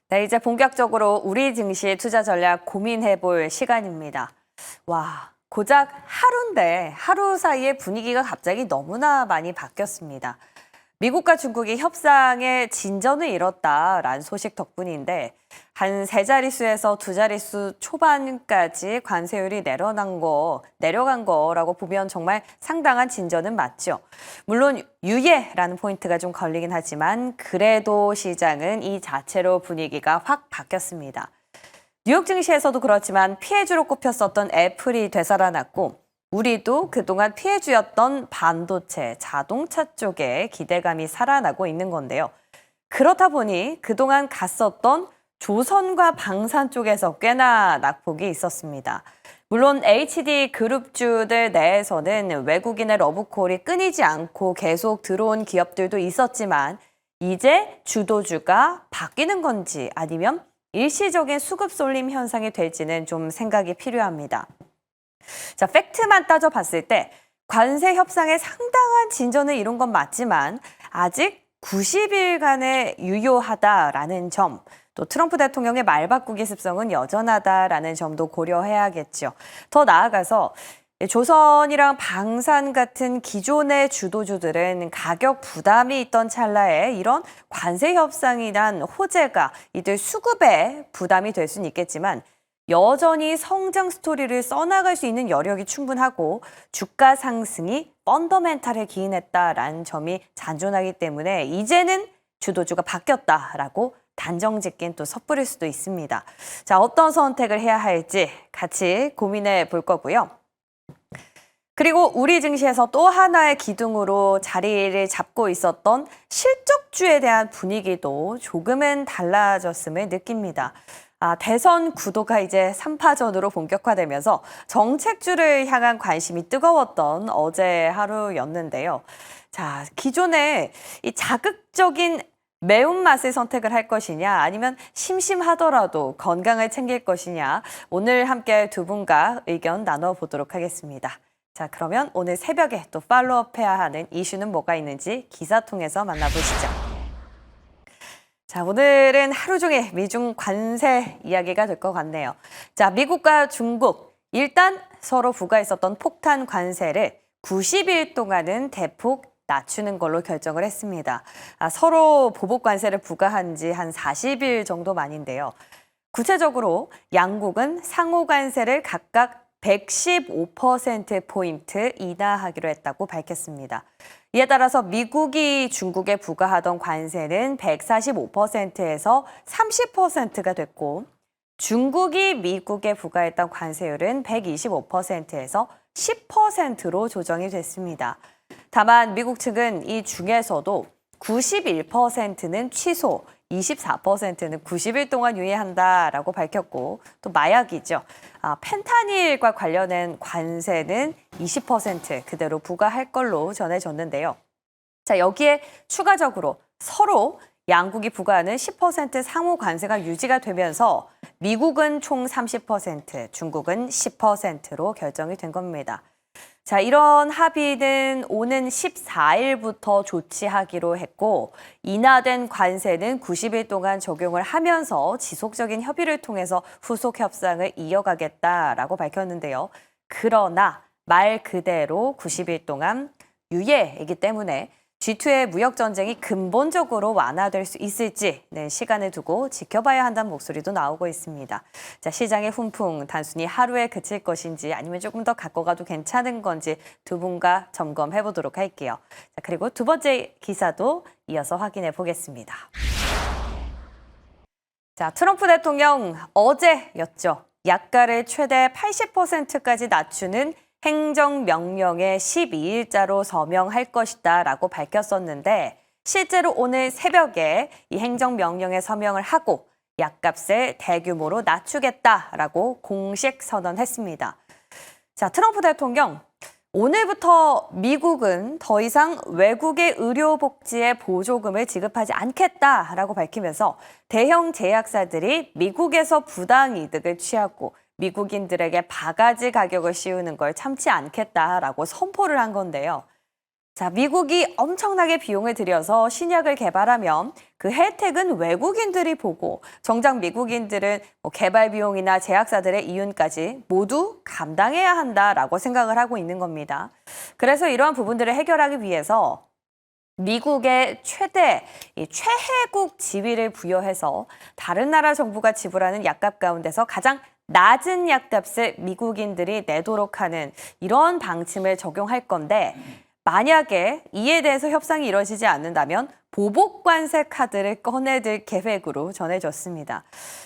네, 이제 본격적으로 우리 증시의 투자 전략 고민해 볼 시간입니다. 와, 고작 하루인데 하루 사이에 분위기가 갑자기 너무나 많이 바뀌었습니다. 미국과 중국이 협상에 진전을 이뤘다라는 소식 덕분인데 한 세 자릿수에서 두 자릿수 초반까지 관세율이 내려간 거라고 보면 정말 상당한 진전은 맞죠. 물론 유예라는 포인트가 좀 걸리긴 하지만 그래도 시장은 이 자체로 분위기가 확 바뀌었습니다. 뉴욕 증시에서도 그렇지만 피해주로 꼽혔었던 애플이 되살아났고 우리도 그동안 피해주였던 반도체, 자동차 쪽에 기대감이 살아나고 있는 건데요. 그렇다 보니 그동안 갔었던 조선과 방산 쪽에서 꽤나 낙폭이 있었습니다. 물론 HD 그룹주들 내에서는 외국인의 러브콜이 끊이지 않고 계속 들어온 기업들도 있었지만 이제 주도주가 바뀌는 건지 아니면 일시적인 수급 쏠림 현상이 될지는 좀 생각이 필요합니다. 자, 팩트만 따져봤을 때 관세 협상에 상당한 진전을 이룬 건 맞지만 아직 90일간의 유효하다라는 점, 또 트럼프 대통령의 말 바꾸기 습성은 여전하다라는 점도 고려해야겠죠. 더 나아가서 조선이랑 방산 같은 기존의 주도주들은 가격 부담이 있던 찰나에 이런 관세 협상이란 호재가 이들 수급에 부담이 될 수는 있겠지만 여전히 성장 스토리를 써나갈 수 있는 여력이 충분하고 주가 상승이 펀더멘탈에 기인했다라는 점이 잔존하기 때문에 이제는 주도주가 바뀌었다라고 단정 짓긴 또 섣부릴 수도 있습니다. 자, 어떤 선택을 해야 할지 같이 고민해 볼 거고요. 그리고 우리 증시에서 또 하나의 기둥으로 자리를 잡고 있었던 실적주에 대한 분위기도 조금은 달라졌음을 느낍니다. 대선 구도가 이제 3파전으로 본격화되면서 정책주를 향한 관심이 뜨거웠던 어제 하루였는데요. 자, 기존에 이 자극적인 매운맛을 선택을 할 것이냐 아니면 심심하더라도 건강을 챙길 것이냐 오늘 함께 두 분과 의견 나눠보도록 하겠습니다. 자, 그러면 오늘 새벽에 또 팔로우업해야 하는 이슈는 뭐가 있는지 기사 통해서 만나보시죠. 자, 오늘은 하루 종일 미중 관세 이야기가 될 것 같네요. 자, 미국과 중국, 일단 서로 부과했었던 폭탄 관세를 90일 동안은 대폭 낮추는 걸로 결정을 했습니다. 서로 보복 관세를 부과한 지 한 40일 정도 만인데요. 구체적으로 양국은 상호 관세를 각각 115%포인트 인하하기로 했다고 밝혔습니다. 이에 따라서 미국이 중국에 부과하던 관세는 145%에서 30%가 됐고 중국이 미국에 부과했던 관세율은 125%에서 10%로 조정이 됐습니다. 다만 미국 측은 이 중에서도 91%는 취소, 24%는 90일 동안 유예한다라고 밝혔고 또 마약이죠. 펜타닐과 관련된 관세는 20% 그대로 부과할 걸로 전해졌는데요. 자, 여기에 추가적으로 서로 양국이 부과하는 10% 상호 관세가 유지가 되면서 미국은 총 30%, 중국은 10%로 결정이 된 겁니다. 자, 이런 합의는 오는 14일부터 조치하기로 했고 인하된 관세는 90일 동안 적용을 하면서 지속적인 협의를 통해서 후속 협상을 이어가겠다라고 밝혔는데요. 그러나 말 그대로 90일 동안 유예이기 때문에 G2의 무역 전쟁이 근본적으로 완화될 수 있을지는 시간을 두고 지켜봐야 한다는 목소리도 나오고 있습니다. 자, 시장의 훈풍 단순히 하루에 그칠 것인지 아니면 조금 더 갖고 가도 괜찮은 건지 두 분과 점검해 보도록 할게요. 자, 그리고 두 번째 기사도 이어서 확인해 보겠습니다. 자, 트럼프 대통령 어제였죠. 약가를 최대 80%까지 낮추는 행정명령에 12일자로 서명할 것이다라고 밝혔었는데 실제로 오늘 새벽에 이 행정명령에 서명을 하고 약값을 대규모로 낮추겠다라고 공식 선언했습니다. 자, 트럼프 대통령 오늘부터 미국은 더 이상 외국의 의료복지에 보조금을 지급하지 않겠다라고 밝히면서 대형 제약사들이 미국에서 부당이득을 취하고 미국인들에게 바가지 가격을 씌우는 걸 참지 않겠다라고 선포를 한 건데요. 자, 미국이 엄청나게 비용을 들여서 신약을 개발하면 그 혜택은 외국인들이 보고 정작 미국인들은 개발 비용이나 제약사들의 이윤까지 모두 감당해야 한다라고 생각을 하고 있는 겁니다. 그래서 이러한 부분들을 해결하기 위해서 미국의 최혜국 지위를 부여해서 다른 나라 정부가 지불하는 약값 가운데서 가장 낮은 약값을 미국인들이 내도록 하는 이런 방침을 적용할 건데 만약에 이에 대해서 협상이 이루어지지 않는다면 보복 관세 카드를 꺼내들 계획으로 전해졌습니다.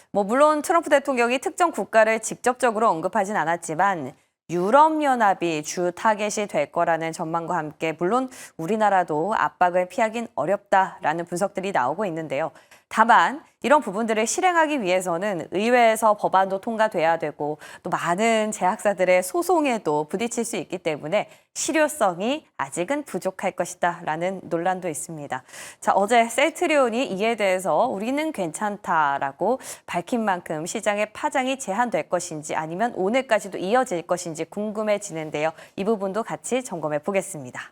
물론 트럼프 대통령이 특정 국가를 직접적으로 언급하진 않았지만 유럽연합이 주 타겟이 될 거라는 전망과 함께 물론 우리나라도 압박을 피하긴 어렵다라는 분석들이 나오고 있는데요. 다만 이런 부분들을 실행하기 위해서는 의회에서 법안도 통과돼야 되고 또 많은 제약사들의 소송에도 부딪힐 수 있기 때문에 실효성이 아직은 부족할 것이다라는 논란도 있습니다. 자, 어제 셀트리온이 이에 대해서 우리는 괜찮다라고 밝힌 만큼 시장의 파장이 제한될 것인지 아니면 오늘까지도 이어질 것인지 궁금해지는데요. 이 부분도 같이 점검해 보겠습니다.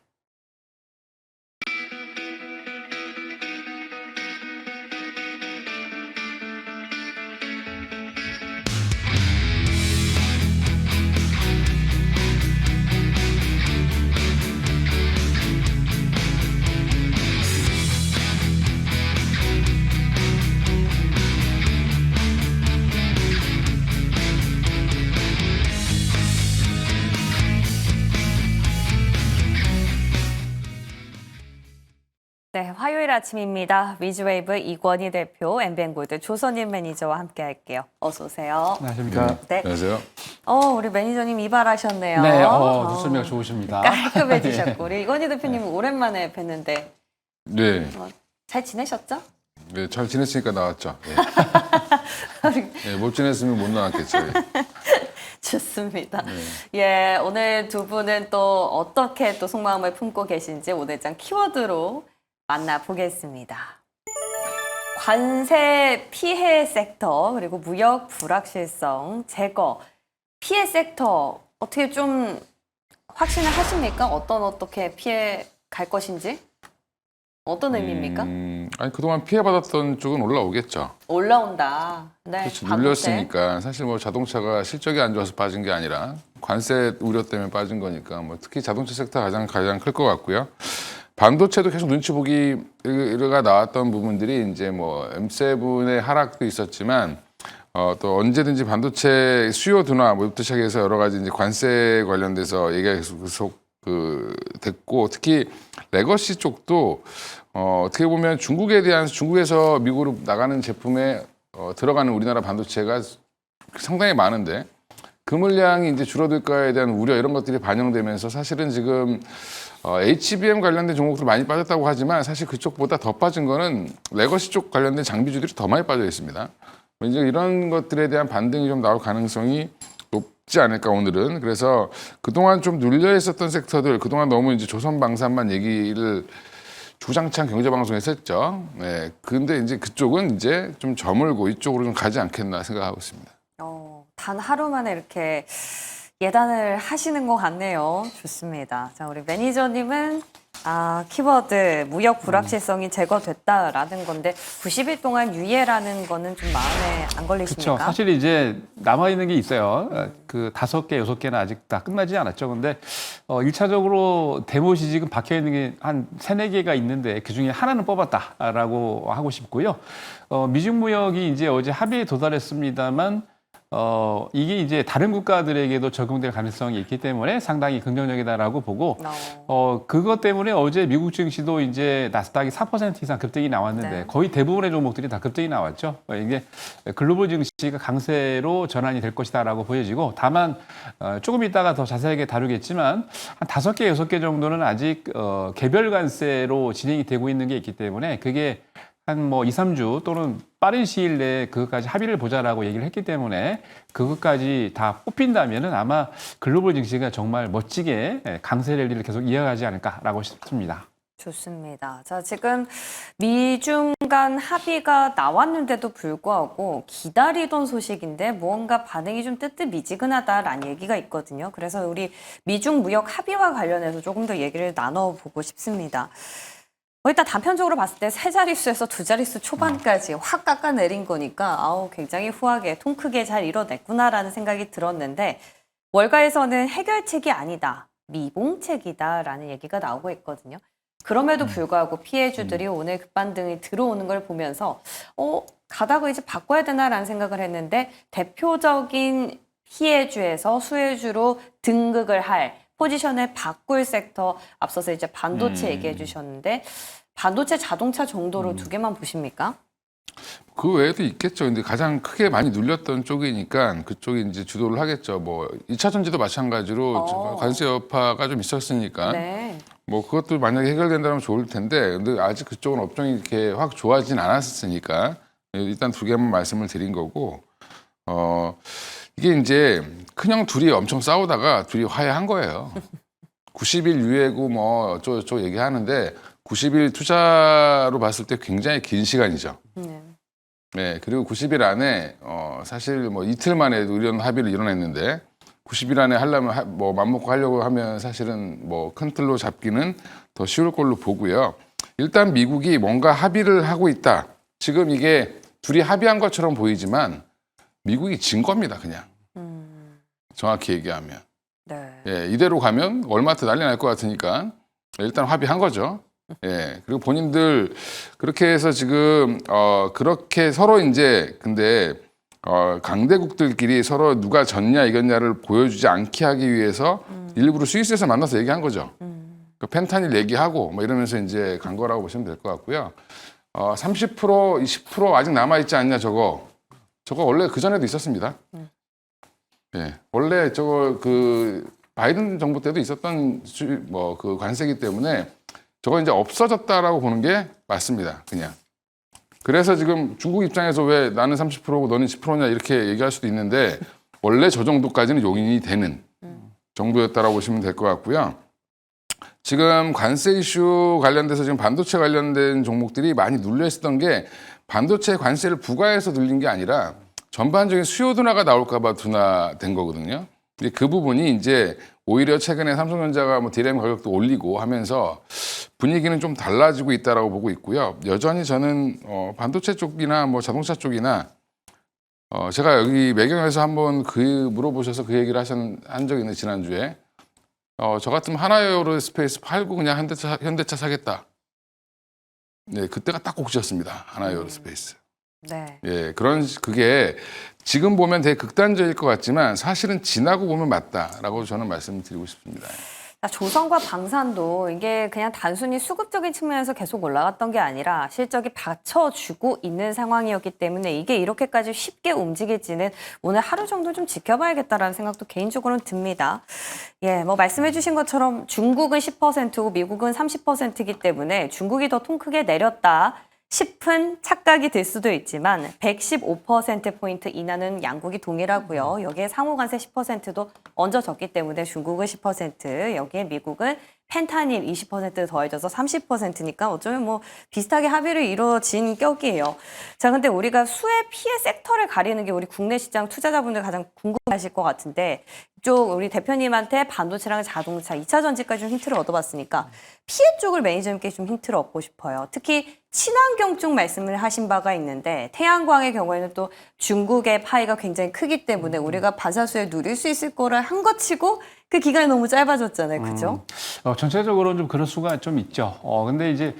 네, 화요일 아침입니다. 위즈웨이브 이권희 대표, 엠비엔골드 조선인 매니저와 함께 할게요. 어서 오세요. 안녕하십니까. 네. 안녕하세요. 우리 매니저님 이발하셨네요. 네, 목소리가 좋으십니다. 깔끔해지셨고. 우리 이권희 대표님 오랜만에 뵀는데 네, 잘 지내셨죠? 네, 잘 지냈으니까 나왔죠. 네. 네, 못 지냈으면 못 나왔겠죠. 좋습니다. 예, 오늘 두 분은 또 어떻게 또 속마음을 품고 계신지 오늘장 키워드로 만나보겠습니다. 관세 피해 섹터 그리고 무역 불확실성 제거 피해 섹터 어떻게 좀 확신을 하십니까? 어떻게 피해 갈 것인지? 어떤 의미입니까? 아니 그동안 피해받았던 쪽은 올라오겠죠. 올라온다. 네, 그렇죠. 반도체. 눌렸으니까 사실 자동차가 실적이 안 좋아서 빠진 게 아니라 관세 우려 때문에 빠진 거니까 특히 자동차 섹터 가장 클 것 같고요. 반도체도 계속 눈치 보기가 나왔던 부분들이 이제 M7의 하락도 있었지만 또 언제든지 반도체 수요 둔화부터 시작해서 여러 가지 이제 관세 관련돼서 얘기가 계속 됐고 특히 레거시 쪽도 어떻게 보면 중국에서 미국으로 나가는 제품에 들어가는 우리나라 반도체가 상당히 많은데 그 물량이 이제 줄어들까에 대한 우려 이런 것들이 반영되면서 사실은 지금 HBM 관련된 종목들 많이 빠졌다고 하지만 사실 그쪽보다 더 빠진 거는 레거시 쪽 관련된 장비주들이 더 많이 빠져 있습니다. 이제 이런 것들에 대한 반등이 좀 나올 가능성이 높지 않을까 오늘은. 그래서 그동안 좀 눌려 있었던 섹터들 그동안 너무 이제 조선방산만 얘기를 주장창 경제방송에서 했죠. 네. 근데 이제 그쪽은 이제 좀 저물고 이쪽으로 좀 가지 않겠나 생각하고 있습니다. 단 하루 만에 이렇게 예단을 하시는 것 같네요. 좋습니다. 자, 우리 매니저님은 키워드 무역 불확실성이 제거됐다라는 건데 90일 동안 유예라는 거는 좀 마음에 안 걸리십니까? 그렇죠. 사실 이제 남아있는 게 있어요. 그 5개, 6개는 아직 다 끝나지 않았죠. 근데 1차적으로 데모시 지금 박혀있는 게 한 3, 4개가 있는데 그중에 하나는 뽑았다라고 하고 싶고요. 미중 무역이 이제 어제 합의에 도달했습니다만 이게 이제 다른 국가들에게도 적용될 가능성이 있기 때문에 상당히 긍정적이다라고 보고, 그것 때문에 어제 미국 증시도 이제 나스닥이 4% 이상 급등이 나왔는데 네. 거의 대부분의 종목들이 다 급등이 나왔죠. 이게 글로벌 증시가 강세로 전환이 될 것이다라고 보여지고, 다만 조금 이따가 더 자세하게 다루겠지만 한 5개, 6개 정도는 아직 개별 관세로 진행이 되고 있는 게 있기 때문에 그게 한 2, 3주 또는 빠른 시일 내에 그것까지 합의를 보자라고 얘기를 했기 때문에 그것까지 다 뽑힌다면은 아마 글로벌 증시가 정말 멋지게 강세 랠리를 계속 이어가지 않을까라고 싶습니다. 좋습니다. 자, 지금 미중 간 합의가 나왔는데도 불구하고 기다리던 소식인데 무언가 반응이 좀 뜨뜻미지근하다라는 얘기가 있거든요. 그래서 우리 미중 무역 합의와 관련해서 조금 더 얘기를 나눠보고 싶습니다. 일단 단편적으로 봤을 때 세 자릿수에서 두 자릿수 초반까지 확 깎아내린 거니까 굉장히 후하게 통 크게 잘 이뤄냈구나라는 생각이 들었는데 월가에서는 해결책이 아니다, 미봉책이다라는 얘기가 나오고 있거든요. 그럼에도 불구하고 피해주들이 오늘 급반등이 들어오는 걸 보면서 가다가 이제 바꿔야 되나라는 생각을 했는데 대표적인 피해주에서 수혜주로 등극을 할 포지션을 바꿀 섹터 앞서서 이제 반도체 얘기해 주셨는데 반도체 자동차 정도로 두 개만 보십니까? 그 외에도 있겠죠. 근데 가장 크게 많이 눌렸던 쪽이니까 그쪽이 이제 주도를 하겠죠. 뭐 2차 전지도 마찬가지로 관세 여파가 좀 있었으니까 네. 뭐 그것도 만약에 해결된다면 좋을 텐데 근데 아직 그쪽은 업종이 이렇게 확 좋아지진 않았으니까 일단 두 개만 말씀을 드린 거고 이게 이제 큰형 둘이 엄청 싸우다가 둘이 화해한 거예요. 90일 유예고 뭐 어쩌고저쩌고 얘기하는데 90일 투자로 봤을 때 굉장히 긴 시간이죠. 네, 그리고 90일 안에 사실 뭐 이틀 만에 이런 합의를 이뤄냈는데 90일 안에 하려면 뭐 맘먹고 하려고 하면 사실은 뭐 큰 틀로 잡기는 더 쉬울 걸로 보고요. 일단 미국이 뭔가 합의를 하고 있다. 지금 이게 둘이 합의한 것처럼 보이지만 미국이 진 겁니다, 그냥. 정확히 얘기하면. 네. 예, 이대로 가면 월마트 난리 날 것 같으니까 일단 합의한 거죠. 예, 그리고 본인들 그렇게 해서 지금 그렇게 서로 이제 근데 강대국들끼리 서로 누가 졌냐 이겼냐를 보여주지 않게 하기 위해서 일부러 스위스에서 만나서 얘기한 거죠. 그 펜타닐 얘기하고 뭐 이러면서 이제 간 거라고 보시면 될 것 같고요. 30% 20% 아직 남아 있지 않냐 저거 원래 그 전에도 있었습니다. 예, 원래 저거 그 바이든 정부 때도 있었던 뭐 그 관세기 때문에 저거 이제 없어졌다라고 보는 게 맞습니다. 그냥. 그래서 지금 중국 입장에서 왜 나는 30%고 너는 10%냐 이렇게 얘기할 수도 있는데 원래 저 정도까지는 용인이 되는 정도였다라고 보시면 될 것 같고요. 지금 관세 이슈 관련돼서 지금 반도체 관련된 종목들이 많이 눌려 있었던 게 반도체 관세를 부과해서 눌린 게 아니라 전반적인 수요 둔화가 나올까 봐 둔화된 거거든요. 근데 그 부분이 이제 오히려 최근에 삼성전자가 뭐 디램 가격도 올리고 하면서 분위기는 좀 달라지고 있다라고 보고 있고요. 여전히 저는 반도체 쪽이나 뭐 자동차 쪽이나 제가 여기 매경에서 한번 물어보셔서 그 얘기를 한 적이 있는데 지난주에 저 같으면 하나에어로스페이스 팔고 그냥 현대차 사겠다. 네, 그때가 딱 꼭지였습니다. 하나에어로스페이스. 네. 예, 그게 지금 보면 되게 극단적일 것 같지만 사실은 지나고 보면 맞다라고 저는 말씀드리고 싶습니다. 조선과 방산도 이게 그냥 단순히 수급적인 측면에서 계속 올라갔던 게 아니라 실적이 받쳐주고 있는 상황이었기 때문에 이게 이렇게까지 쉽게 움직일지는 오늘 하루 정도 좀 지켜봐야겠다라는 생각도 개인적으로는 듭니다. 예, 뭐 말씀해 주신 것처럼 중국은 10%고 미국은 30%이기 때문에 중국이 더 통 크게 내렸다 싶은 착각이 들 수도 있지만 115%포인트 인하는 양국이 동일하고요. 여기에 상호관세 10%도 얹어졌기 때문에 중국은 10%, 여기에 미국은 펜타닐 20% 더해져서 30%니까 어쩌면 뭐 비슷하게 합의를 이루어진 격이에요. 자, 근데 우리가 수혜 피해 섹터를 가리는 게 우리 국내 시장 투자자분들 가장 궁금하실 것 같은데 이쪽 우리 대표님한테 반도체랑 자동차, 2차 전지까지 좀 힌트를 얻어봤으니까 피해 쪽을 매니저님께 좀 힌트를 얻고 싶어요. 특히 친환경 쪽 말씀을 하신 바가 있는데 태양광의 경우에는 또 중국의 파이가 굉장히 크기 때문에 우리가 반사수혜 누릴 수 있을 거를 한 것 치고 그 기간이 너무 짧아졌잖아요. 그죠? 전체적으로는 좀 그럴 수가 좀 있죠. 근데 이제,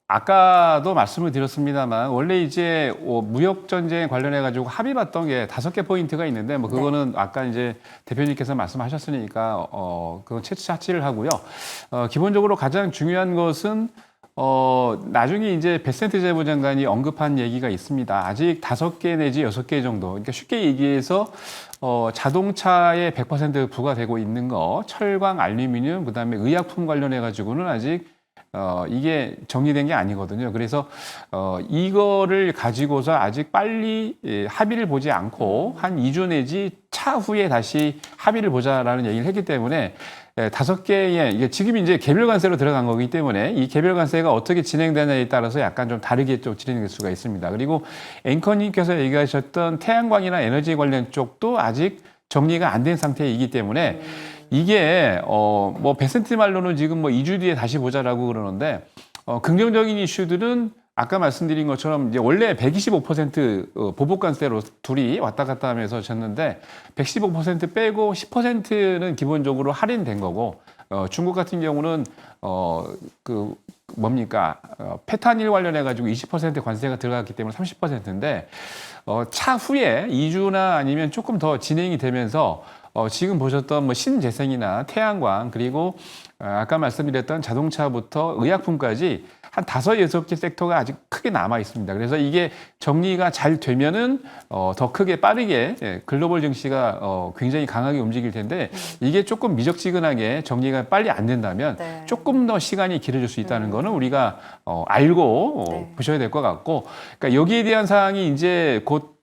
아까도 말씀을 드렸습니다만, 원래 이제 무역 전쟁 관련해가지고 합의 봤던 게 5개 포인트가 있는데, 뭐 그거는 아까 이제 대표님께서 말씀하셨으니까, 그건 차치를 하고요. 기본적으로 가장 중요한 것은 나중에 이제 베센트 재무장관이 언급한 얘기가 있습니다. 아직 5개 내지 6개 정도. 그러니까 쉽게 얘기해서 자동차에 100% 부과되고 있는 거, 철강, 알루미늄, 그다음에 의약품 관련해 가지고는 아직 이게 정리된 게 아니거든요. 그래서 이거를 가지고서 아직 빨리 합의를 보지 않고 한 2주 내지 차후에 다시 합의를 보자라는 얘기를 했기 때문에 다섯 개의 이게 지금 이제 개별 관세로 들어간 거기 때문에 이 개별 관세가 어떻게 진행되느냐에 따라서 약간 좀 다르게 좀 진행될 수가 있습니다. 그리고 앵커님께서 얘기하셨던 태양광이나 에너지 관련 쪽도 아직 정리가 안 된 상태이기 때문에 이게 뭐 베센트 말로는 지금 뭐 2주 뒤에 다시 보자라고 그러는데 긍정적인 이슈들은 아까 말씀드린 것처럼 이제 원래 125% 보복관세로 둘이 왔다 갔다 하면서 졌는데 115% 빼고 10%는 기본적으로 할인된 거고 중국 같은 경우는 그 뭡니까 페탄일 관련해 가지고 20% 관세가 들어갔기 때문에 30%인데 차후에 2주나 아니면 조금 더 진행이 되면서 지금 보셨던 뭐 신재생이나 태양광 그리고 아까 말씀드렸던 자동차부터 의약품까지 한 5-6개 섹터가 아직 크게 남아 있습니다. 그래서 이게 정리가 잘 되면은 더 크게 빠르게 글로벌 증시가 굉장히 강하게 움직일 텐데 이게 조금 미적지근하게 정리가 빨리 안 된다면 네. 조금 더 시간이 길어질 수 있다는 거는 우리가 알고 네. 보셔야 될 것 같고 그러니까 여기에 대한 사항이 이제 곧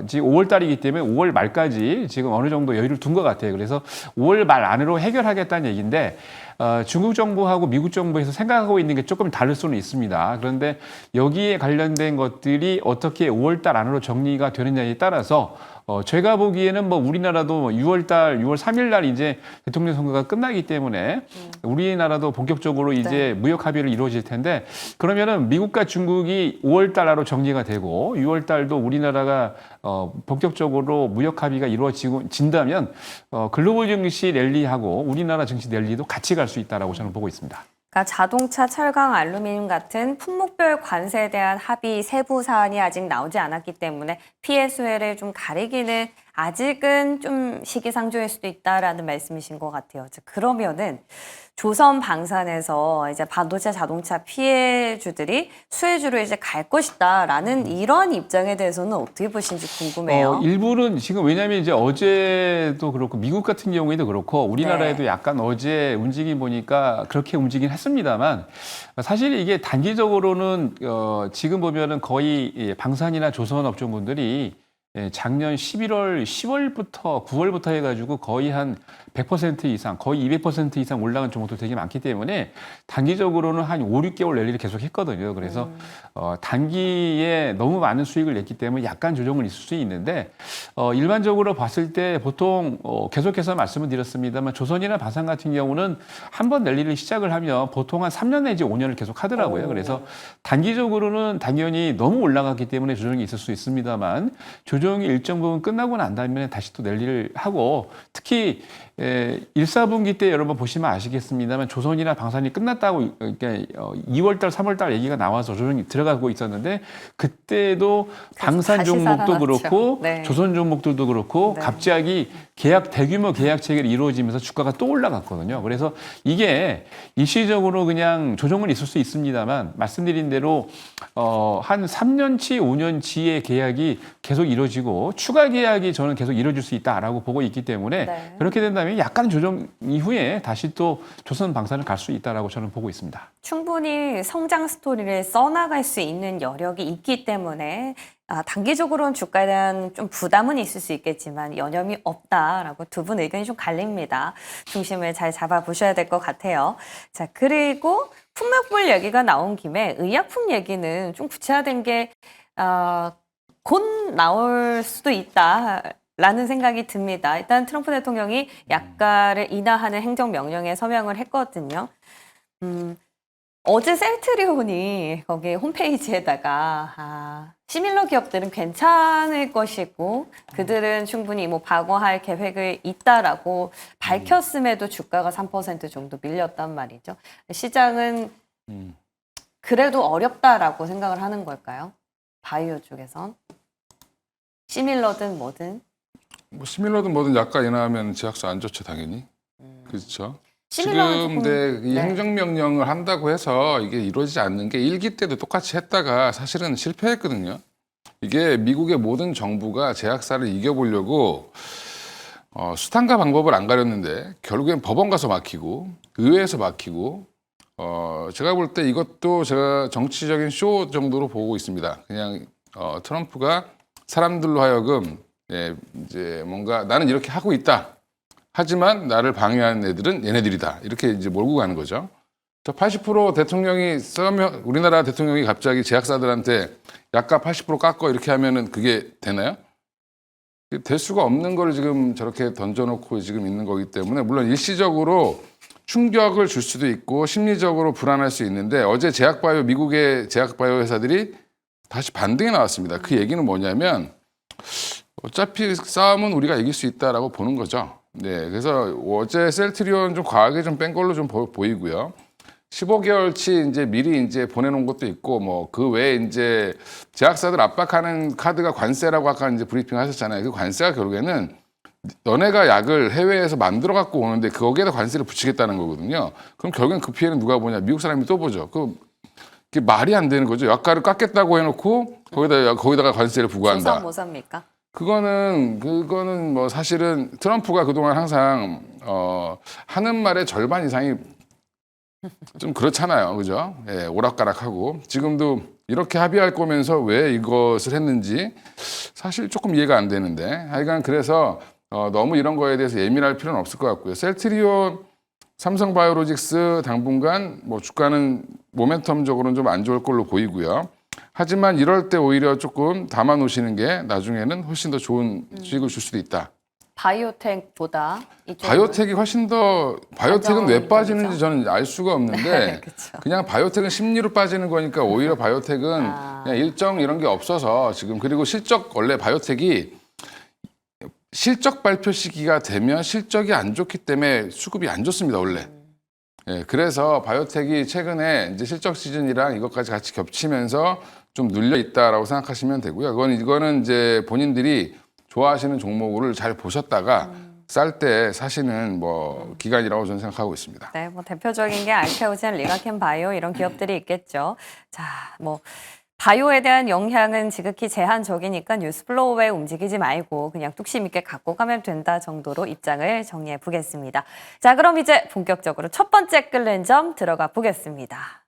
지금 5월 달이기 때문에 5월 말까지 지금 어느 정도 여유를 둔 것 같아요. 그래서 5월 말 안으로 해결하겠다는 얘기인데 중국 정부하고 미국 정부에서 생각하고 있는 게 조금 다를 수는 있습니다. 그런데 여기에 관련된 것들이 어떻게 5월 달 안으로 정리가 되느냐에 따라서 제가 보기에는 뭐 우리나라도 6월 3일 날 이제 대통령 선거가 끝나기 때문에 우리나라도 본격적으로 이제 네. 무역 합의를 이루어질 텐데 그러면은 미국과 중국이 5월 달 안으로 정리가 되고 6월 달도 우리나라가 본격적으로 무역 합의가 이루어진다면 글로벌 증시 랠리하고 우리나라 증시 랠리도 같이 갈 수 있다라고 저는 보고 있습니다. 그러니까 자동차, 철강, 알루미늄 같은 품목별 관세에 대한 합의 세부 사안이 아직 나오지 않았기 때문에 피해 수혜를 좀 가리기는 아직은 좀 시기상조일 수도 있다라는 말씀이신 것 같아요. 자, 그러면은 조선 방산에서 이제 반도체 자동차 피해주들이 수혜주로 이제 갈 것이다라는 이런 입장에 대해서는 어떻게 보시는지 궁금해요. 일부는 지금 왜냐하면 이제 어제도 그렇고 미국 같은 경우에도 그렇고 우리나라에도 네. 약간 어제 움직임 보니까 그렇게 움직이긴 했습니다만 사실 이게 단기적으로는 지금 보면은 거의 방산이나 조선 업종분들이 작년 11월, 10월부터 9월부터 해가지고 거의 한 100% 이상, 거의 200% 이상 올라간 종목도 되게 많기 때문에 단기적으로는 한 5, 6개월 랠리를 계속 했거든요. 그래서 단기에 너무 많은 수익을 냈기 때문에 약간 조정은 있을 수 있는데 일반적으로 봤을 때 보통 계속해서 말씀을 드렸습니다만 조선이나 방산 같은 경우는 한번 랠리를 시작을 하면 보통 한 3년 내지 5년을 계속 하더라고요. 그래서 단기적으로는 당연히 너무 올라갔기 때문에 조정이 있을 수 있습니다만 조정이 일정 부분 끝나고 난 다음에 다시 또 랠리를 하고 특히 1, 4분기 때 여러분 보시면 아시겠습니다만 조선이나 방산이 끝났다고 그러니까 2월달, 3월달 얘기가 나와서 조정이 들어가고 있었는데 그때도 방산 다시 종목도 살아났죠. 그렇고 네. 조선 종목들도 그렇고 네. 갑자기 대규모 계약 체결이 이루어지면서 주가가 또 올라갔거든요. 그래서 이게 일시적으로 그냥 조정은 있을 수 있습니다만 말씀드린 대로 한 3년치, 5년치의 계약이 계속 이루어지고 추가 계약이 저는 계속 이루어질 수 있다라고 보고 있기 때문에 네. 그렇게 된다면 약간 조정 이후에 다시 또 조선 방산을 갈 수 있다라고 저는 보고 있습니다. 충분히 성장 스토리를 써나갈 수 있는 여력이 있기 때문에 단기적으로는 주가에 대한 좀 부담은 있을 수 있겠지만 여념이 없다라고 두 분 의견이 좀 갈립니다. 중심을 잘 잡아보셔야 될 것 같아요. 자, 그리고 품목별 얘기가 나온 김에 의약품 얘기는 좀 구체화된 게 곧 나올 수도 있다라는 생각이 듭니다. 일단 트럼프 대통령이 약가를 인하하는 행정명령에 서명을 했거든요. 어제 셀트리온이 거기 홈페이지에다가 시밀러 기업들은 괜찮을 것이고 그들은 충분히 뭐 방어할 계획을 있다라고 밝혔음에도 주가가 3% 정도 밀렸단 말이죠. 시장은 그래도 어렵다라고 생각을 하는 걸까요? 바이오 쪽에선 시밀러든 뭐든 뭐 시밀러든 뭐든 약가 인하하면 제약사 안 좋죠 당연히. 그렇죠. 시밀러는 지금 조금- 이 네. 행정명령을 한다고 해서 이게 이루어지지 않는 게 1기 때도 똑같이 했다가 사실은 실패했거든요. 이게 미국의 모든 정부가 제약사를 이겨보려고 수단과 방법을 안 가렸는데 결국엔 법원 가서 막히고 의회에서 막히고 제가 볼 때 이것도 제가 정치적인 쇼 정도로 보고 있습니다. 그냥 트럼프가 사람들로 하여금 이제 뭔가 나는 이렇게 하고 있다. 하지만 나를 방해하는 애들은 얘네들이다. 이렇게 이제 몰고 가는 거죠. 80% 대통령이 싸우면 우리나라 대통령이 갑자기 제약사들한테 약값 80% 깎어 이렇게 하면은 그게 되나요? 될 수가 없는 걸 지금 저렇게 던져놓고 지금 있는 거기 때문에 물론 일시적으로 충격을 줄 수도 있고 심리적으로 불안할 수 있는데 어제 미국의 제약바이오 회사들이 다시 반등이 나왔습니다. 그 얘기는 뭐냐면 어차피 싸움은 우리가 이길 수 있다라고 보는 거죠. 네, 그래서 어제 셀트리온 좀 과하게 좀 뺀 걸로 좀 보이고요. 15개월치 이제 미리 이제 보내놓은 것도 있고 뭐 그 외에 이제 제약사들 압박하는 카드가 관세라고 아까 이제 브리핑 하셨잖아요. 그 관세가 결국에는 너네가 약을 해외에서 만들어 갖고 오는데 거기에다 관세를 붙이겠다는 거거든요. 그럼 결국엔 그 피해는 누가 보냐? 미국 사람이 또 보죠. 그게 말이 안 되는 거죠. 약가를 깎겠다고 해놓고 거기다가 관세를 부과한다. 뭐 삽니까? 그거는 뭐 사실은 트럼프가 그동안 항상 하는 말의 절반 이상이 좀 그렇잖아요. 그죠? 예, 오락가락하고. 지금도 이렇게 합의할 거면서 왜 이것을 했는지 사실 조금 이해가 안 되는데 하여간 그래서 너무 이런 거에 대해서 예민할 필요는 없을 것 같고요. 셀트리온, 삼성바이오로직스 당분간 뭐 주가는 모멘텀적으로는 좀 안 좋을 걸로 보이고요. 하지만 이럴 때 오히려 조금 담아 놓으시는 게 나중에는 훨씬 더 좋은 수익을 줄 수도 있다. 바이오텍보다 바이오텍이 훨씬 더 바이오텍은 왜 빠지는지 안정적이죠? 저는 알 수가 없는데 그쵸. 그냥 바이오텍은 심리로 빠지는 거니까 오히려 바이오텍은 그냥 일정 이런 게 없어서 지금 그리고 원래 바이오텍이 실적 발표 시기가 되면 실적이 안 좋기 때문에 수급이 안 좋습니다 원래. 예, 그래서 바이오텍이 최근에 이제 실적 시즌이랑 이것까지 같이 겹치면서 좀 눌려 있다라고 생각하시면 되고요. 이거는 이제 본인들이 좋아하시는 종목을 잘 보셨다가 쌀 때 사시는 뭐 기간이라고 저는 생각하고 있습니다. 네, 뭐 대표적인 게 알테오젠, 리가켄 바이오 이런 기업들이 있겠죠. 자, 뭐 바이오에 대한 영향은 지극히 제한적이니까 뉴스플로우에 움직이지 말고 그냥 뚝심 있게 갖고 가면 된다 정도로 입장을 정리해 보겠습니다. 자, 그럼 이제 본격적으로 첫 번째 끌는 점 들어가 보겠습니다.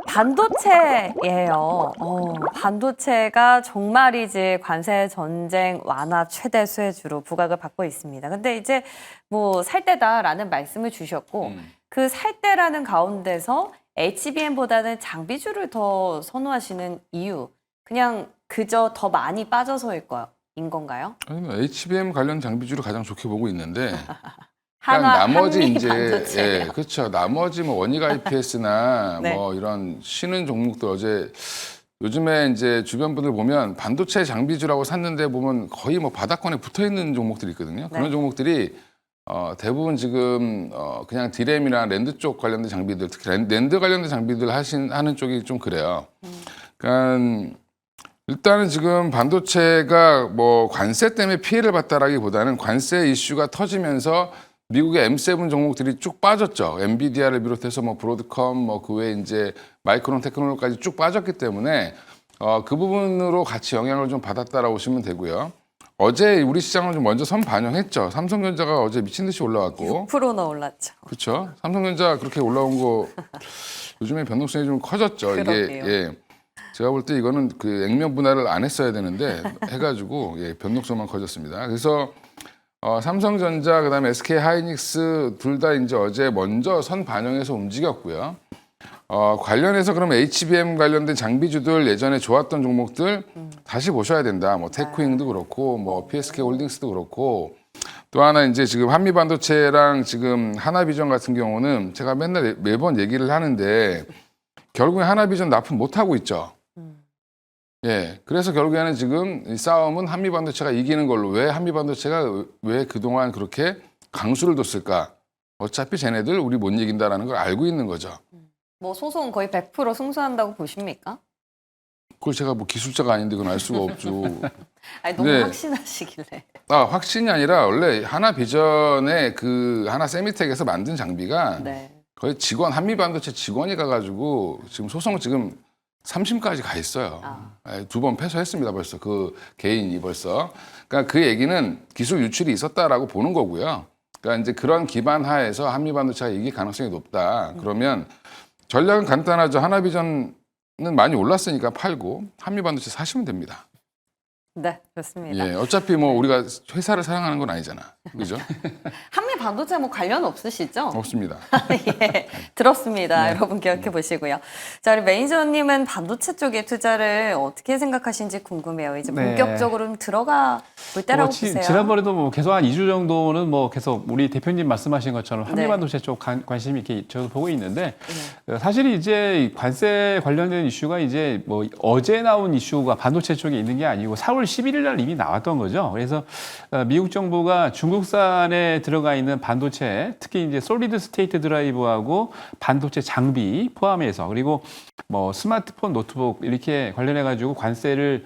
반도체예요. 반도체가 정말이지 관세 전쟁 완화 최대 수혜주로 부각을 받고 있습니다. 근데 이제 뭐 살 때다라는 말씀을 주셨고 그 살 때라는 가운데서 HBM보다는 장비주를 더 선호하시는 이유 그냥 그저 더 많이 빠져서인 건가요? 아니, 뭐 HBM 관련 장비주를 가장 좋게 보고 있는데 나머지 이제 반도체. 예, 그렇죠. 나머지 뭐 원익 IPS나 네. 뭐 이런 쉬는 종목들 어제 요즘에 이제 주변 분들 보면 반도체 장비주라고 샀는데 보면 거의 뭐 바닥권에 붙어 있는 종목들이 있거든요. 그런 네. 종목들이 대부분 지금 그냥 디램이나 랜드 쪽 관련된 장비들, 특히 랜드 관련된 장비들 하는 쪽이 좀 그래요. 그러니까 일단은 지금 반도체가 뭐 관세 때문에 피해를 봤다라기보다는 관세 이슈가 터지면서 미국의 M7 종목들이 쭉 빠졌죠. 엔비디아를 비롯해서 뭐 브로드컴, 뭐 그 외에 이제 마이크론 테크놀로지까지 쭉 빠졌기 때문에 그 부분으로 같이 영향을 좀 받았다라고 보시면 되고요. 어제 우리 시장을 좀 먼저 선 반영했죠. 삼성전자가 어제 미친 듯이 올라왔고. 6%나 올랐죠. 그렇죠. 삼성전자 그렇게 올라온 거 요즘에 변동성이 좀 커졌죠. 그러게요. 예. 제가 볼 때 이거는 그 액면 분할을 안 했어야 되는데 해가지고 예, 변동성만 커졌습니다. 그래서 삼성전자 그다음에 SK 하이닉스 둘 다 이제 어제 먼저 선 반영해서 움직였고요. 관련해서 그러면 HBM 관련된 장비주들 예전에 좋았던 종목들 다시 보셔야 된다. 뭐 테크윙도 그렇고 뭐 PSK 홀딩스도 그렇고 또 하나 이제 지금 한미반도체랑 지금 하나비전 같은 경우는 제가 매번 얘기를 하는데 결국에 하나비전 납품 못 하고 있죠. 예, 그래서 결국에는 지금 이 싸움은 한미반도체가 이기는 걸로. 왜 한미반도체가 왜 그동안 그렇게 강수를 뒀을까? 어차피 쟤네들 우리 못 이긴다라는 걸 알고 있는 거죠. 뭐 소송은 거의 100% 승소한다고 보십니까? 그걸 제가 뭐 기술자가 아닌데 그건 알 수가 없죠. 아니, 너무 네. 확신하시길래. 확신이 아니라 원래 하나비전의 그 하나 세미텍에서 만든 장비가 네. 거의 한미반도체 직원이 가가지고 지금 소송 지금 3심까지 가 있어요. 2번 패소했습니다 벌써 그 개인이 벌써. 그러니까 그 얘기는 기술 유출이 있었다라고 보는 거고요. 그러니까 이제 그런 기반 하에서 한미반도체가 이길 가능성이 높다. 그러면 전략은 간단하죠. 하나비전은 많이 올랐으니까 팔고 한미반도체 사시면 됩니다. 네, 좋습니다. 예, 어차피 뭐 우리가 회사를 사랑하는 건 아니잖아. 그죠? 한미 반도체 뭐 관련 없으시죠? 없습니다. 예, 들었습니다. 네. 여러분 기억해 보시고요. 자, 우리 매니저님은 반도체 쪽에 투자를 어떻게 생각하시는지 궁금해요. 이제 네. 본격적으로 좀 들어가 볼 때라고 보세요. 지난번에도 뭐 계속 한 2주 정도는 뭐 계속 우리 대표님 말씀하신 것처럼 한미 네. 반도체 쪽 관심 있게 저도 보고 있는데 사실 이제 관세 관련된 이슈가 이제 뭐 어제 나온 이슈가 반도체 쪽에 있는 게 아니고 4월 11일 날 이미 나왔던 거죠. 그래서 미국 정부가 중국산에 들어가 있는 반도체, 특히 이제 솔리드 스테이트 드라이브하고 반도체 장비 포함해서 그리고 뭐 스마트폰, 노트북 이렇게 관련해 가지고 관세를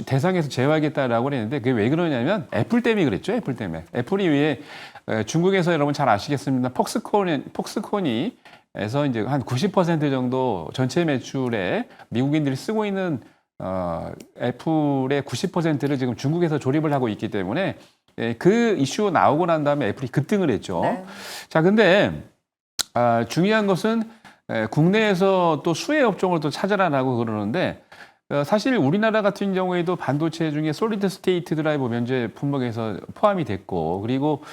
대상에서 제외하겠다라고 했는데 그게 왜 그러냐면 애플 때문에 그랬죠. 애플 때문에. 애플이 왜 중국에서 여러분 잘 아시겠습니다. 폭스콘이 에서 이제 한 90% 정도 전체 매출에 미국인들이 쓰고 있는 애플의 90%를 지금 중국에서 조립을 하고 있기 때문에 그 이슈 나오고 난 다음에 애플이 급등을 했죠. 네. 자, 근데 중요한 것은 국내에서 또 수혜 업종을 또 찾아라라고 그러는데 사실 우리나라 같은 경우에도 반도체 중에 솔리드 스테이트 드라이브 면제 품목에서 포함이 됐고 그리고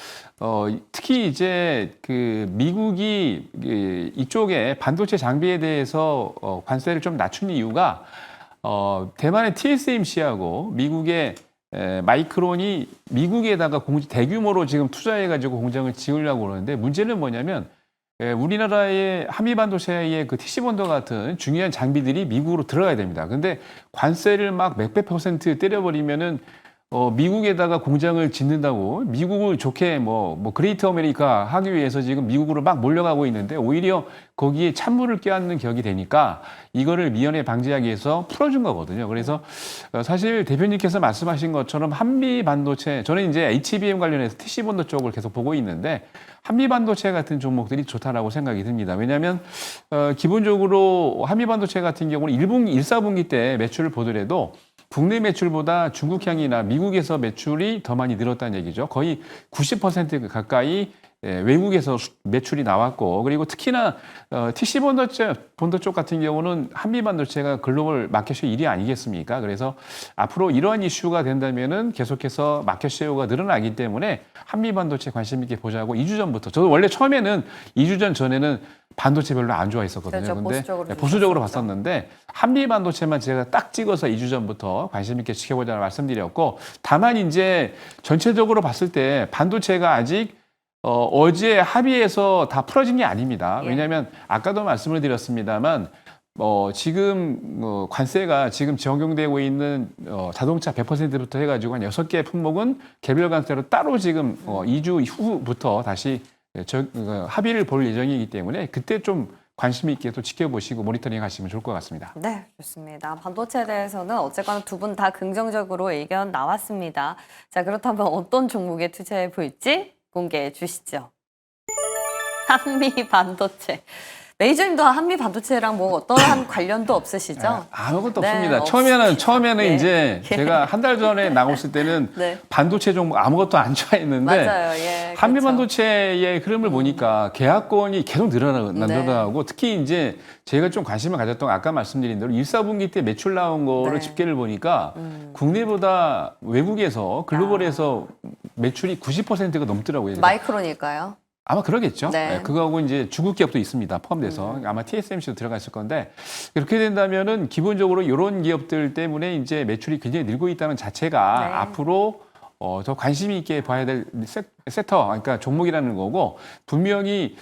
특히 이제 그 미국이 이쪽에 반도체 장비에 대해서 관세를 좀 낮춘 이유가 대만의 TSMC하고 미국의 마이크론이 미국에다가 대규모로 지금 투자해가지고 공장을 지으려고 그러는데 문제는 뭐냐면 우리나라의 한미반도체의 그 TC본더 같은 중요한 장비들이 미국으로 들어가야 됩니다. 근데 관세를 막 몇백 % 때려버리면은 미국에다가 공장을 짓는다고 미국을 좋게 뭐 그레이트 아메리카 하기 위해서 지금 미국으로 막 몰려가고 있는데 오히려 거기에 찬물을 껴안는 격이 되니까 이거를 미연에 방지하기 위해서 풀어준 거거든요. 그래서 사실 대표님께서 말씀하신 것처럼 한미 반도체 저는 이제 HBM 관련해서 TC본더 쪽을 계속 보고 있는데 한미 반도체 같은 종목들이 좋다라고 생각이 듭니다. 왜냐하면 기본적으로 한미 반도체 같은 경우는 1사분기 때 매출을 보더라도 국내 매출보다 중국향이나 미국에서 매출이 더 많이 늘었다는 얘기죠. 거의 90% 가까이 외국에서 매출이 나왔고 그리고 특히나 TC 본더 쪽 같은 경우는 한미 반도체가 글로벌 마켓쉐어 1위 아니겠습니까? 그래서 앞으로 이러한 이슈가 된다면은 계속해서 마켓쉐어가 늘어나기 때문에 한미 반도체 관심 있게 보자고 2주 전부터 저도 원래 처음에는 2주 전에는 반도체 별로 안 좋아했었거든요. 그렇죠. 근데 보수적으로 보수적으로 봤었는데 한미 반도체만 제가 딱 찍어서 2주 전부터 관심 있게 지켜보자고 말씀드렸고 다만 이제 전체적으로 봤을 때 반도체가 아직 어제 합의해서 다 풀어진 게 아닙니다. 예. 왜냐하면 아까도 말씀을 드렸습니다만 지금 관세가 지금 적용되고 있는 자동차 100%부터 해가지고 한 6개 품목은 개별 관세로 따로 지금 2주 후부터 다시 합의를 볼 예정이기 때문에 그때 좀 관심 있게 또 지켜보시고 모니터링 하시면 좋을 것 같습니다. 네, 좋습니다. 반도체에 대해서는 어쨌거나 두 분 다 긍정적으로 의견 나왔습니다. 자, 그렇다면 어떤 종목에 투자해 볼지 공개해 주시죠. 한미 반도체. 메이저님도 한미 반도체랑 뭐 어떠한 관련도 없으시죠? 아무것도 네, 없습니다. 없습니다. 처음에는 예. 이제 제가 한 달 전에 나갔을 때는 네. 반도체 종목 아무것도 안 좋아했는데 맞아요. 예. 한미 그렇죠. 반도체의 흐름을 보니까 계약권이 계속 늘어나고 네. 특히 이제 제가 좀 관심을 가졌던 건 아까 말씀드린 대로 1사분기 때 매출 나온 거를 네. 집계를 보니까 국내보다 외국에서 글로벌에서 매출이 90%가 넘더라고요. 마이크론일까요? 아마 그러겠죠. 네. 네, 그거하고 이제 중국 기업도 있습니다. 포함돼서 아마 TSMC도 들어가 있을 건데 그렇게 된다면은 기본적으로 이런 기업들 때문에 이제 매출이 굉장히 늘고 있다는 자체가 네. 앞으로 더 관심 있게 봐야 될 섹터, 그러니까 종목이라는 거고 분명히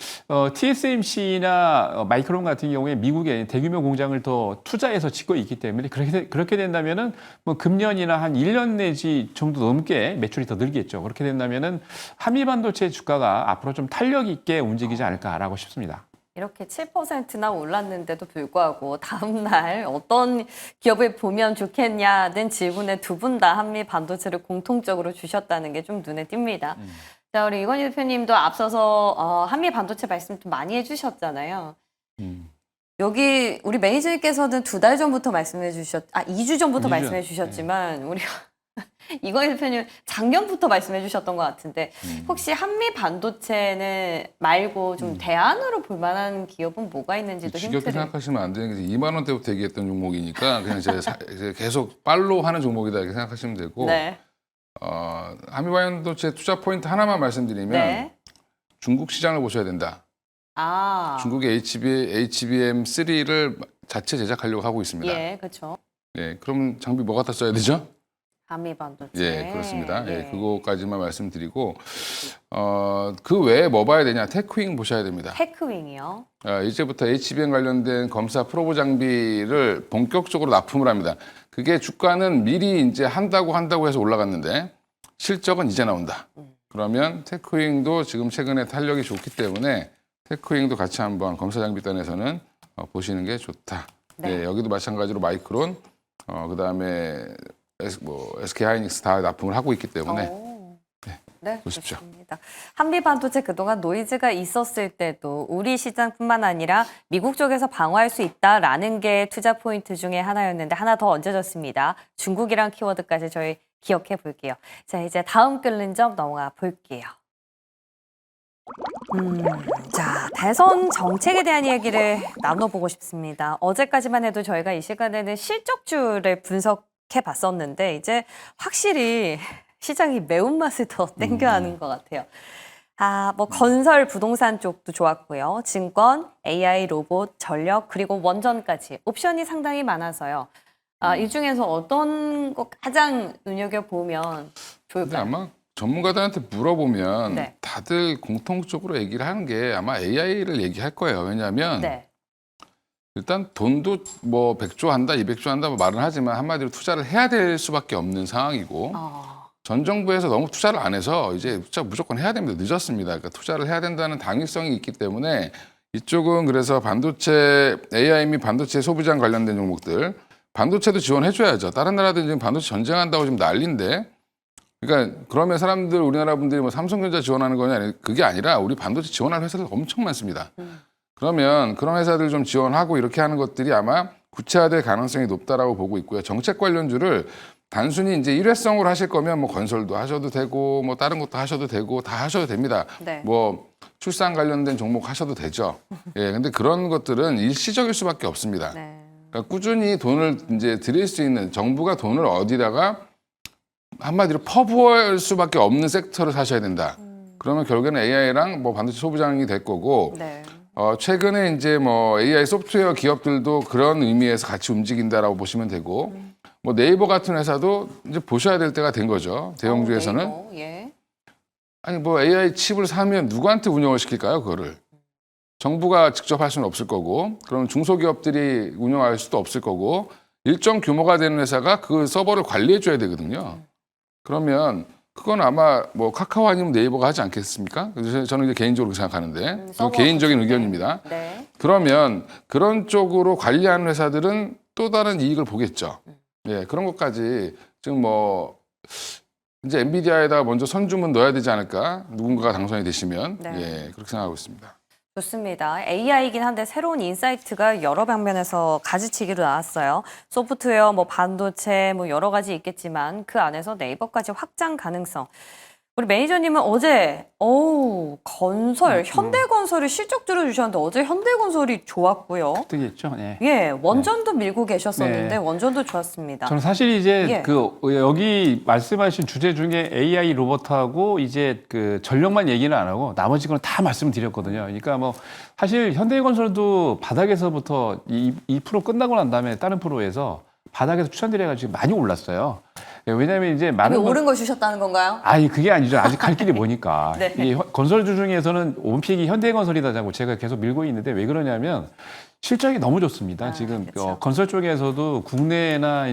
TSMC나 마이크론 같은 경우에 미국에 대규모 공장을 더 투자해서 짓고 있기 때문에 그렇게 된다면은 뭐 금년이나 한 1년 내지 정도 넘게 매출이 더 늘겠죠. 그렇게 된다면은 한미 반도체 주가가 앞으로 좀 탄력 있게 움직이지 않을까라고 싶습니다. 이렇게 7%나 올랐는데도 불구하고 다음 날 어떤 기업을 보면 좋겠냐는 질문에 두 분 다 한미 반도체를 공통적으로 주셨다는 게 좀 눈에 띄입니다. 자, 우리 이건희 대표님도 앞서서 한미 반도체 말씀 좀 많이 해주셨잖아요. 여기 우리 매니저님께서는 2달 전부터 2주 전부터 2주 말씀해 주셨지만 우리가 이광희 대표님 작년부터 말씀해 주셨던 것 같은데 혹시 한미 반도체는 말고 좀 대안으로 볼 만한 기업은 뭐가 있는지도 지겹게 힌트를. 생각하시면 안 되는 게 2만 원대부터 얘기했던 종목이니까 그냥 이제 계속 빨로 하는 종목이다 이렇게 생각하시면 되고 네. 한미반도체 투자 포인트 하나만 말씀드리면 네. 중국 시장을 보셔야 된다. 아. 중국의 HBM3를 자체 제작하려고 하고 있습니다. 예, 그렇죠. 예, 그럼 장비 뭐 갖다 써야 되죠? 한미 반도체. 예, 그렇습니다. 예, 예. 그거까지만 말씀드리고 그 외에 뭐 봐야 되냐? 테크윙 보셔야 됩니다. 테크윙이요. 이제부터 HBM 관련된 검사 프로브 장비를 본격적으로 납품을 합니다. 그게 주가는 미리 이제 한다고 해서 올라갔는데 실적은 이제 나온다. 그러면 테크윙도 지금 최근에 탄력이 좋기 때문에 테크윙도 같이 한번 검사 장비단에서는 보시는 게 좋다. 네. 네, 여기도 마찬가지로 마이크론, 그다음에 SK 하이닉스 다 납품을 하고 있기 때문에 오. 네, 보십시오. 좋습니다. 한미 반도체 그동안 노이즈가 있었을 때도 우리 시장뿐만 아니라 미국 쪽에서 방어할 수 있다라는 게 투자 포인트 중에 하나였는데 하나 더 얹어졌습니다. 중국이란 키워드까지 저희 기억해 볼게요. 자, 이제 다음 끓는 점 넘어가 볼게요. 자, 대선 정책에 대한 이야기를 나눠보고 싶습니다. 어제까지만 해도 저희가 이 시간에는 실적주를 분석해 봤었는데 이제 확실히 시장이 매운맛을 더 땡겨하는 것 같아요. 뭐 건설, 부동산 쪽도 좋았고요. 증권, AI, 로봇, 전력, 그리고 원전까지 옵션이 상당히 많아서요. 이 중에서 어떤 거 가장 눈여겨보면 근데 좋을까요? 아마 전문가들한테 물어보면 네. 다들 공통적으로 얘기를 하는 게 아마 AI를 얘기할 거예요. 왜냐하면 네. 일단 돈도 뭐 100조 한다, 200조 한다 뭐 말은 하지만 한마디로 투자를 해야 될 수밖에 없는 상황이고 전 정부에서 너무 투자를 안 해서 이제 투자 무조건 해야 됩니다. 늦었습니다. 그러니까 투자를 해야 된다는 당위성이 있기 때문에 이쪽은 그래서 반도체, AI 및 반도체 소비장 관련된 종목들 반도체도 지원해줘야죠. 다른 나라들 지금 반도체 전쟁한다고 지금 난리인데 그러니까 그러면 사람들 우리나라 분들이 뭐 삼성전자 지원하는 거냐 그게 아니라 우리 반도체 지원할 회사들 엄청 많습니다. 그러면 그런 회사들 좀 지원하고 이렇게 하는 것들이 아마 구체화될 가능성이 높다라고 보고 있고요. 정책 관련주를 단순히 이제 일회성으로 하실 거면 뭐 건설도 하셔도 되고 뭐 다른 것도 하셔도 되고 다 하셔도 됩니다. 네. 뭐 출산 관련된 종목 하셔도 되죠. 예, 근데 그런 것들은 일시적일 수밖에 없습니다. 네. 그러니까 꾸준히 돈을 이제 드릴 수 있는 정부가 돈을 어디다가 한마디로 퍼부을 수밖에 없는 섹터를 사셔야 된다. 그러면 결국에는 AI랑 뭐 반도체 소비장이 될 거고 네. 최근에 이제 뭐 AI 소프트웨어 기업들도 그런 의미에서 같이 움직인다라고 보시면 되고 뭐 네이버 같은 회사도 이제 보셔야 될 때가 된 거죠. 대형주에서는. 네이버, 예. 아니 뭐 AI 칩을 사면 누구한테 운영을 시킬까요? 그거를. 정부가 직접 할 수는 없을 거고 그럼 중소기업들이 운영할 수도 없을 거고 일정 규모가 되는 회사가 그 서버를 관리해 줘야 되거든요. 그러면 그건 아마 뭐 카카오 아니면 네이버가 하지 않겠습니까? 그래서 저는 이제 개인적으로 생각하는데 그건 개인적인 의견입니다. 네. 그러면 그런 쪽으로 관리하는 회사들은 또 다른 이익을 보겠죠. 예, 그런 것까지 지금 뭐 이제 엔비디아에다 먼저 선주문 넣어야 되지 않을까? 누군가가 당선이 되시면 네. 예, 그렇게 생각하고 있습니다. 좋습니다. AI이긴 한데 새로운 인사이트가 여러 방면에서 가지치기로 나왔어요. 소프트웨어, 뭐 반도체, 뭐 여러 가지 있겠지만 그 안에서 네이버까지 확장 가능성. 우리 매니저님은 어제 건설, 현대건설이 실적 들어주셨는데 어제 현대건설이 좋았고요. 뜨겠죠. 네. 예, 원전도 밀고 계셨었는데 네. 원전도 좋았습니다. 저는 사실 이제 예. 여기 말씀하신 주제 중에 AI 로봇하고 이제 그 전력만 얘기는 안 하고 나머지 건 다 말씀드렸거든요. 그러니까 뭐 사실 현대건설도 바닥에서부터 2% 끝나고 난 다음에 다른 프로에서 바닥에서 추천드려가지고 많이 올랐어요. 왜냐하면 이제 많은 오른 거 주셨다는 건가요? 그게 아니죠. 아직 갈 길이 뭐니까. 네. 이 건설주 중에서는 온픽이 현대건설이다라고 제가 계속 밀고 있는데 왜 그러냐면 실적이 너무 좋습니다. 지금 그렇죠. 건설 쪽에서도 국내나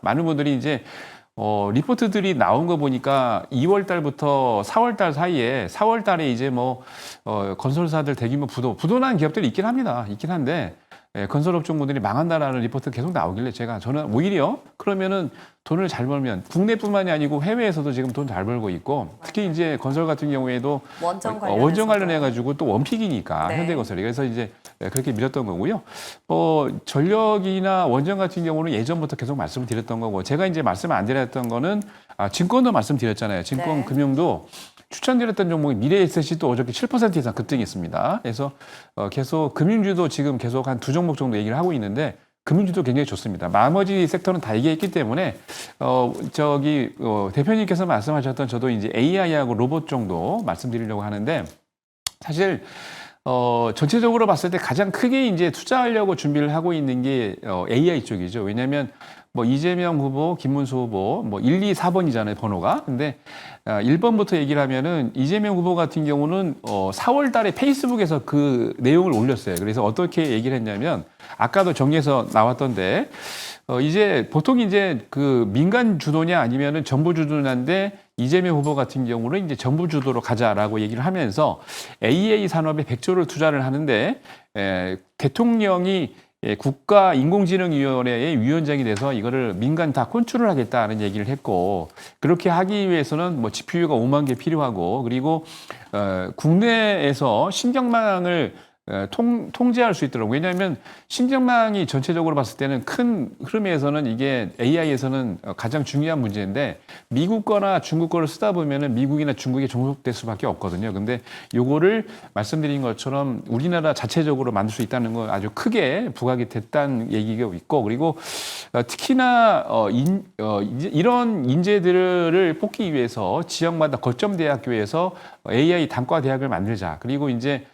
많은 분들이 이제 리포트들이 나온 거 보니까 2월 달부터 4월 달 사이에 4월 달에 이제 뭐 건설사들 대규모 부도난 기업들이 있긴 합니다. 있긴 한데 건설업종분들이 망한다라는 리포트 계속 나오길래 저는 오히려 그러면은 돈을 잘 벌면 국내뿐만이 아니고 해외에서도 지금 돈 잘 벌고 있고 특히 이제 건설 같은 경우에도 원전 관련해 가지고 또 원픽이니까 네. 현대건설이 그래서 이제 그렇게 밀었던 거고요. 전력이나 원전 같은 경우는 예전부터 계속 말씀을 드렸던 거고 제가 이제 말씀 안 드렸던 거는 증권도 말씀드렸잖아요. 증권 네. 금융도 추천드렸던 종목이 미래에셋이 또 어저께 7% 이상 급등했습니다. 그래서 계속 금융주도 지금 계속 한 두 종목 정도 얘기를 하고 있는데 금융주도 굉장히 좋습니다. 나머지 섹터는 다 얘기했기 때문에 대표님께서 말씀하셨던 저도 이제 AI하고 로봇 정도 말씀드리려고 하는데 사실 전체적으로 봤을 때 가장 크게 이제 투자하려고 준비를 하고 있는 게 AI 쪽이죠. 왜냐하면 뭐 이재명 후보, 김문수 후보, 뭐 1, 2, 4번이잖아요, 번호가. 근데 1번부터 얘기를 하면은 이재명 후보 같은 경우는 4월 달에 페이스북에서 그 내용을 올렸어요. 그래서 어떻게 얘기를 했냐면 아까도 정리해서 나왔던데 이제 보통 이제 그 민간 주도냐 아니면은 정부 주도냐인데 이재명 후보 같은 경우는 이제 정부 주도로 가자라고 얘기를 하면서 AA 산업에 100조를 투자를 하는데 대통령이 국가인공지능위원회의 위원장이 돼서 이거를 민간 다 컨트롤 하겠다는 얘기를 했고 그렇게 하기 위해서는 뭐 GPU가 5만 개 필요하고 그리고 국내에서 신경망을 통제할 수 있도록 왜냐하면 신경망이 전체적으로 봤을 때는 큰 흐름에서는 이게 AI에서는 가장 중요한 문제인데 미국 거나 중국 거를 쓰다 보면은 미국이나 중국에 종속될 수밖에 없거든요. 근데 요거를 말씀드린 것처럼 우리나라 자체적으로 만들 수 있다는 건 아주 크게 부각이 됐다는 얘기가 있고 그리고 특히나 이런 인재들을 뽑기 위해서 지역마다 거점 대학교에서 AI 단과 대학을 만들자. 그리고 이제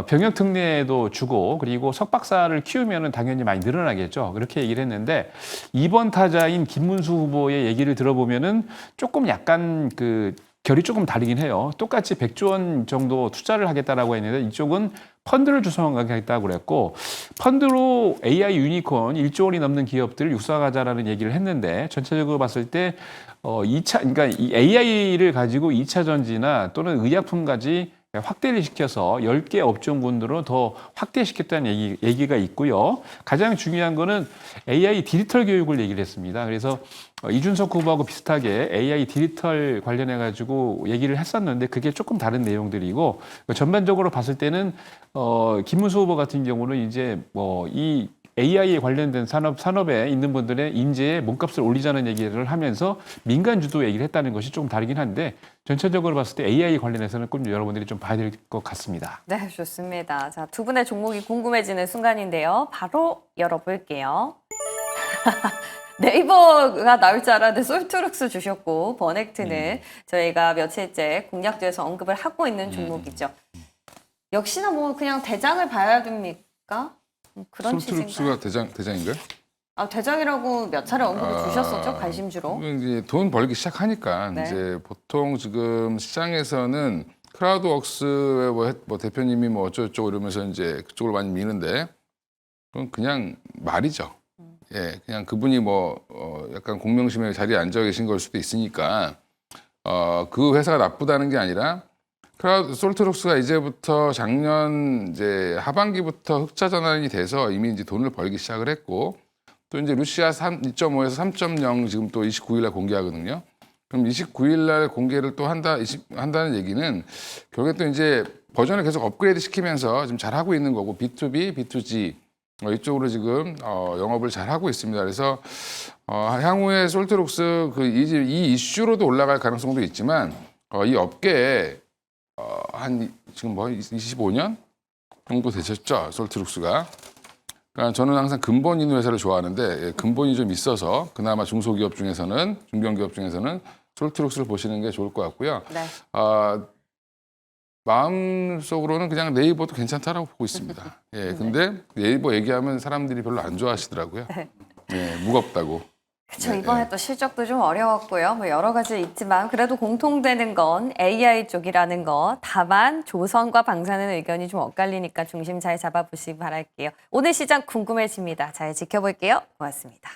병역 특례도 주고 그리고 석박사를 키우면은 당연히 많이 늘어나겠죠. 그렇게 얘기를 했는데 2번 타자인 김문수 후보의 얘기를 들어보면은 조금 약간 그 결이 조금 다르긴 해요. 똑같이 100조 원 정도 투자를 하겠다라고 했는데 이쪽은 펀드를 조성하겠다고 그랬고 펀드로 AI 유니콘 1조 원이 넘는 기업들을 육성하자라는 얘기를 했는데 전체적으로 봤을 때 그러니까 이 AI를 가지고 2차 전지나 또는 의약품까지 확대를 시켜서 10개 업종군으로 더 확대시켰다는 얘기가 있고요. 가장 중요한 거는 AI 디지털 교육을 얘기를 했습니다. 그래서 이준석 후보하고 비슷하게 AI 디지털 관련해 가지고 얘기를 했었는데 그게 조금 다른 내용들이고 전반적으로 봤을 때는 김문수 후보 같은 경우는 이제 이 AI에 관련된 산업에 있는 분들의 인재의 몸값을 올리자는 얘기를 하면서 민간 주도 얘기를 했다는 것이 조금 다르긴 한데 전체적으로 봤을 때 AI 관련해서는 꼭 여러분들이 좀 봐야 될 것 같습니다. 네, 좋습니다. 자, 두 분의 종목이 궁금해지는 순간인데요. 바로 열어볼게요. 네이버가 나올 줄 알았는데 솔트룩스 주셨고 버넥트는 저희가 며칠째 공략도에서 언급을 하고 있는 종목이죠. 역시나 뭐 그냥 대장을 봐야 됩니까? 그런 솔트룩스가 취지인가요? 대장인가요? 대장이라고 몇 차례 언급을 주셨었죠, 관심주로. 이제 돈 벌기 시작하니까 네. 이제 보통 지금 시장에서는 크라우드웍스의 뭐 대표님이 뭐 어쩌고저쩌고 이러면서 이제 그쪽으로 많이 미는데 그건 그냥 말이죠. 예, 그냥 그분이 약간 공명심의 자리에 앉아 계신 걸 수도 있으니까 그 회사가 나쁘다는 게 아니라 솔트룩스가 이제부터 작년 이제 하반기부터 흑자 전환이 돼서 이미 이제 돈을 벌기 시작을 했고 또 이제 루시아 2.5에서 3.0 지금 또 29일 날 공개하거든요. 그럼 29일 날 공개를 또 한다는 얘기는 결국에 또 이제 버전을 계속 업그레이드 시키면서 지금 잘 하고 있는 거고 B2B, B2G 이쪽으로 지금 영업을 잘 하고 있습니다. 그래서 향후에 솔트룩스 이 이슈로도 올라갈 가능성도 있지만 이 업계에 한 지금 25년 정도 되셨죠, 솔트룩스가. 그러니까 저는 항상 근본 있는 회사를 좋아하는데 근본이 좀 있어서 그나마 중소기업 중에서는 중견기업 중에서는 솔트룩스를 보시는 게 좋을 것 같고요. 네. 마음속으로는 그냥 네이버도 괜찮다라고 보고 있습니다. 예, 근데 네이버 얘기하면 사람들이 별로 안 좋아하시더라고요. 예, 무겁다고. 그렇죠. 이번에 또 실적도 좀 어려웠고요. 뭐 여러 가지 있지만 그래도 공통되는 건 AI 쪽이라는 거. 다만 조선과 방사능 의견이 좀 엇갈리니까 중심 잘 잡아보시기 바랄게요. 오늘 시장 궁금해집니다. 잘 지켜볼게요. 고맙습니다.